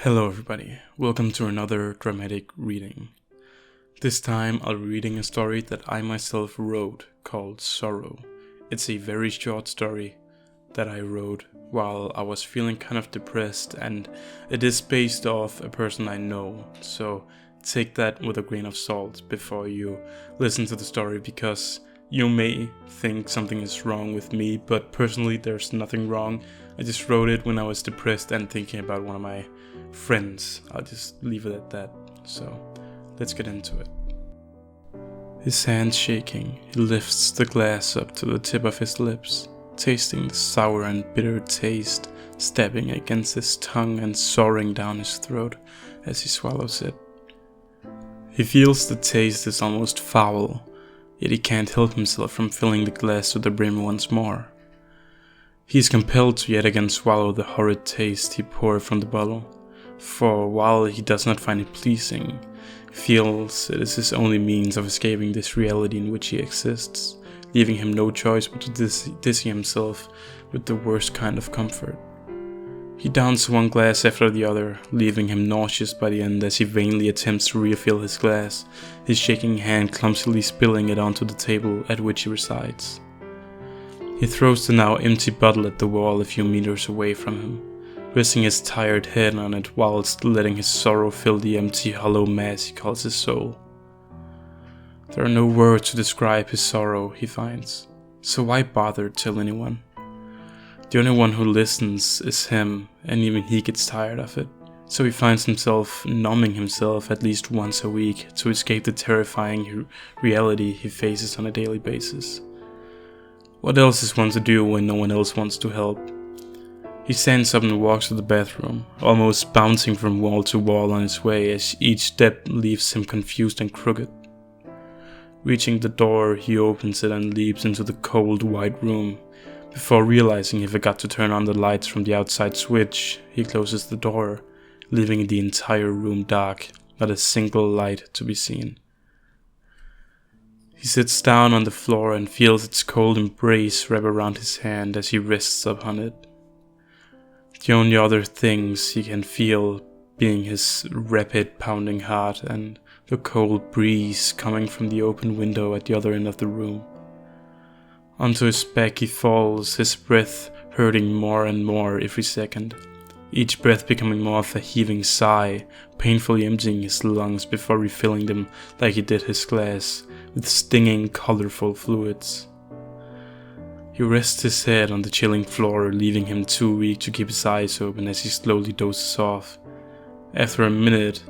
Hello everybody, welcome to another dramatic reading. This time I'll be reading a story that I myself wrote called Sorrow. It's a very short story that I wrote while I was feeling kind of depressed, and it is based off a person I know, so take that with a grain of salt before you listen to the story, because you may think something is wrong with me, but personally there's nothing wrong. I just wrote it when I was depressed and thinking about one of my friends. I'll just leave it at that. So let's get into it. His hand shaking, he lifts the glass up to the tip of his lips, tasting the sour and bitter taste stabbing against his tongue and soaring down his throat as he swallows it. He feels the taste is almost foul, yet he can't help himself from filling the glass to the brim once more. He is compelled to yet again swallow the horrid taste he poured from the bottle, for while he does not find it pleasing, he feels it is his only means of escaping this reality in which he exists, leaving him no choice but to dizzy himself with the worst kind of comfort. He downs one glass after the other, leaving him nauseous by the end as he vainly attempts to refill his glass, his shaking hand clumsily spilling it onto the table at which he resides. He throws the now empty bottle at the wall a few meters away from him, resting his tired head on it whilst letting his sorrow fill the empty hollow mass he calls his soul. There are no words to describe his sorrow, he finds, so why bother tell anyone? The only one who listens is him, and even he gets tired of it, so he finds himself numbing himself at least once a week to escape the terrifying reality he faces on a daily basis. What else is one to do when no one else wants to help? He stands up and walks to the bathroom, almost bouncing from wall to wall on his way as each step leaves him confused and crooked. Reaching the door, he opens it and leaps into the cold white room. Before realizing he forgot to turn on the lights from the outside switch, he closes the door, leaving the entire room dark, not a single light to be seen. He sits down on the floor and feels its cold embrace wrap around his hand as he rests upon it. The only other things he can feel being his rapid pounding heart and the cold breeze coming from the open window at the other end of the room. Onto his back he falls, his breath hurting more and more every second, each breath becoming more of a heaving sigh, painfully emptying his lungs before refilling them like he did his glass, with stinging, colorful fluids. He rests his head on the chilling floor, leaving him too weak to keep his eyes open as he slowly dozes off. After a minute,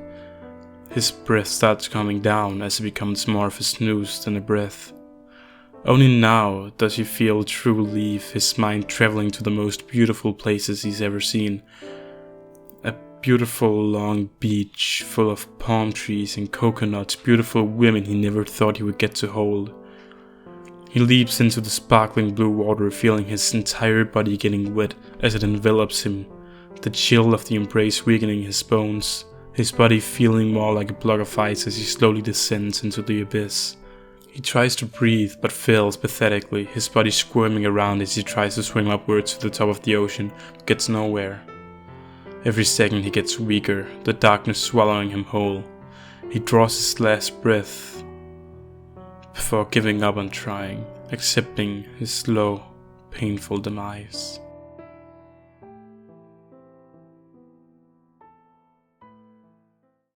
his breath starts coming down as it becomes more of a snooze than a breath. Only now does he feel true relief, his mind traveling to the most beautiful places he's ever seen. A beautiful long beach full of palm trees and coconuts, beautiful women he never thought he would get to hold. He leaps into the sparkling blue water, feeling his entire body getting wet as it envelops him, the chill of the embrace weakening his bones, his body feeling more like a block of ice as he slowly descends into the abyss. He tries to breathe but fails pathetically, his body squirming around as he tries to swim upwards to the top of the ocean, but gets nowhere. Every second he gets weaker, the darkness swallowing him whole. He draws his last breath before giving up on trying, accepting his slow, painful demise.